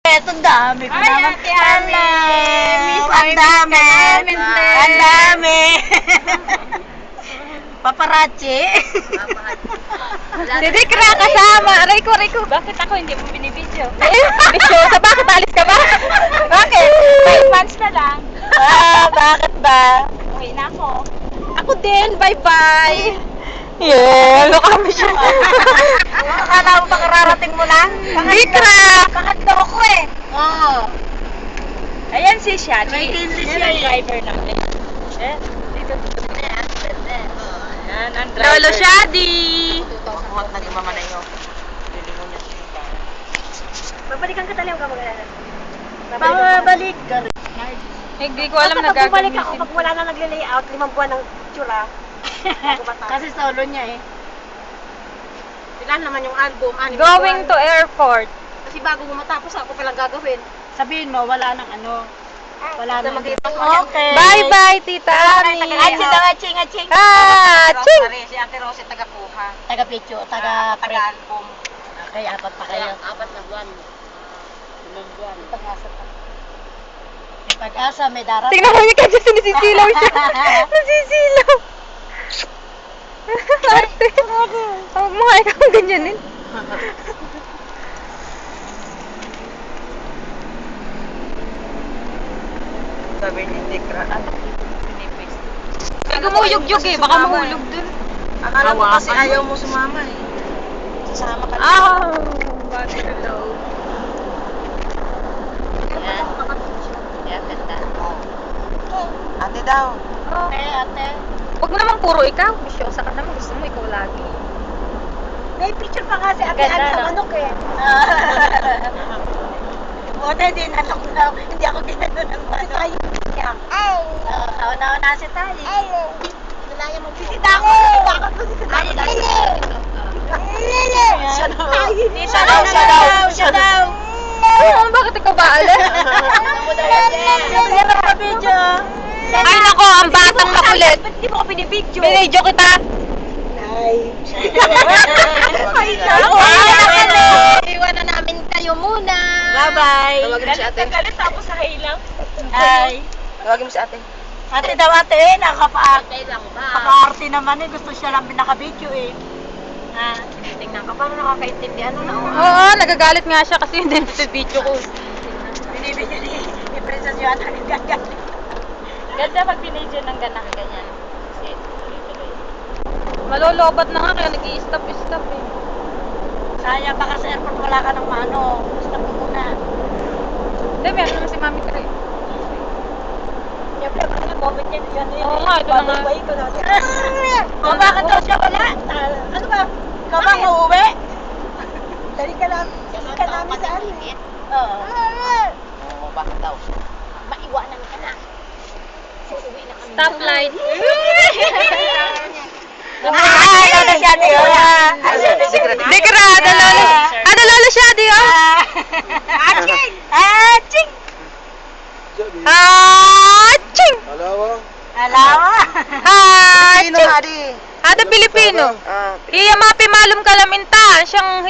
Eto, dami ko naman. Ate Ami. Ang dami. Ang dami. Paparazzi. Si Dikra kasama. Aray ko. Bakit ako hindi mo binibidyo? Bisyo, bakit alis ka ba? Bakit? 5 months na lang. Bakit ba? Uwi na ako. Ako din, bye-bye. Yeah, look kami siya. Akala mo ba kararating mo lang? Dikra! Pangatlo ko eh. Oo. Ayan si Shadi. May tinli Yan siya ang eh. driver namin. Dito. Yan ang driver. Lolo Shadi! Huwag naging mama na iyo. Babalikan ka talaga mag-alala. Babalik ka rin. Hindi ko alam na bumalik ako gagamitin. pag wala na nagle-layout, 5 buwan ng tsura. Kasi solo niya eh. Ilan naman yung album? Going to airport. Kasi bago mo matapos, ako palang gagawin. Sabihin mo, wala nang ano. Wala nang magkita ko. Okay. Bye-bye, Tita Ami. Aching daw, aching. Ching! Si Ate Rose, taga-puha. Taga-picture, taga-print. Taga-album. Okay, apat pa kayo. 4 na buwan. 5 buwan. May pag-asa, may darating. Tingnan mo yung kanya, nasisilaw siya. Nasisilaw. Arte. Mukha ikaw ganyanin. Sabi ni Dikra, Ay, gumuyog-yug eh. Baka mahulog dun. akala mo kasi ayaw mo sumama eh. Sasama ka Bakit hello? Yan. Yan, ganda. Ate daw. Ate. Huwag mo naman puro ikaw. Bisyosa ka naman. Gusto mo ikaw lagi. May picture pa kasi Ate Ganda, Ann sa no? manok eh. Buti din, alam ko na, hindi ako ginano ng ano. Kauna-una si Tali. Nalaya mo Si Dako! Siya daw. Siya daw. Bakit ikaw ba alam? Yan ang video. Ay nako, ang batang makulit. Ba't di mo ko binibidyo? Binidyo kita. Iwanan namin kayo muna. Bye-bye. Tawagin mo si ate. Galit tapos sa hilang. Hi. Tawagin mo si ate. Ate daw ate, Ate lang ba? Naka-arte naman eh. Gusto siya lang pinaka-video eh. Ha? Tingnan ka, paano nakakaintindi? Ano na? Oo, nagagalit nga siya kasi hindi sa video ko. Binibigyan ni Princess Joanna ng gagat. Ganda pag binidyo ng ganang ganyan. Kasi tuloy-tuloy. Malolobat na nga kaya nag-i-stop eh. Sayang baka sa airport wala ka ng mano. Gusto mo muna. Hindi, meron naman si Mami Kare. Siyempre, pag nag-comment yan, yan. Oo nga, ito na nga. Babay ko na. O bakit daw siya wala? Ano ba? Ikaw bang uuwi? Dali ka lang. Dali ka namin sa ano. Oo. Oo, bakit daw? Maiwanan ka na. Uuwi na kami. Stoplight. Ay, ano siya di Dikra, adalolo siya di oh. Aching! Aching! Aching! Alawa? Alawa! Aching! Adi? Ada Pilipino. Iya mapi malum kalaminta, siyang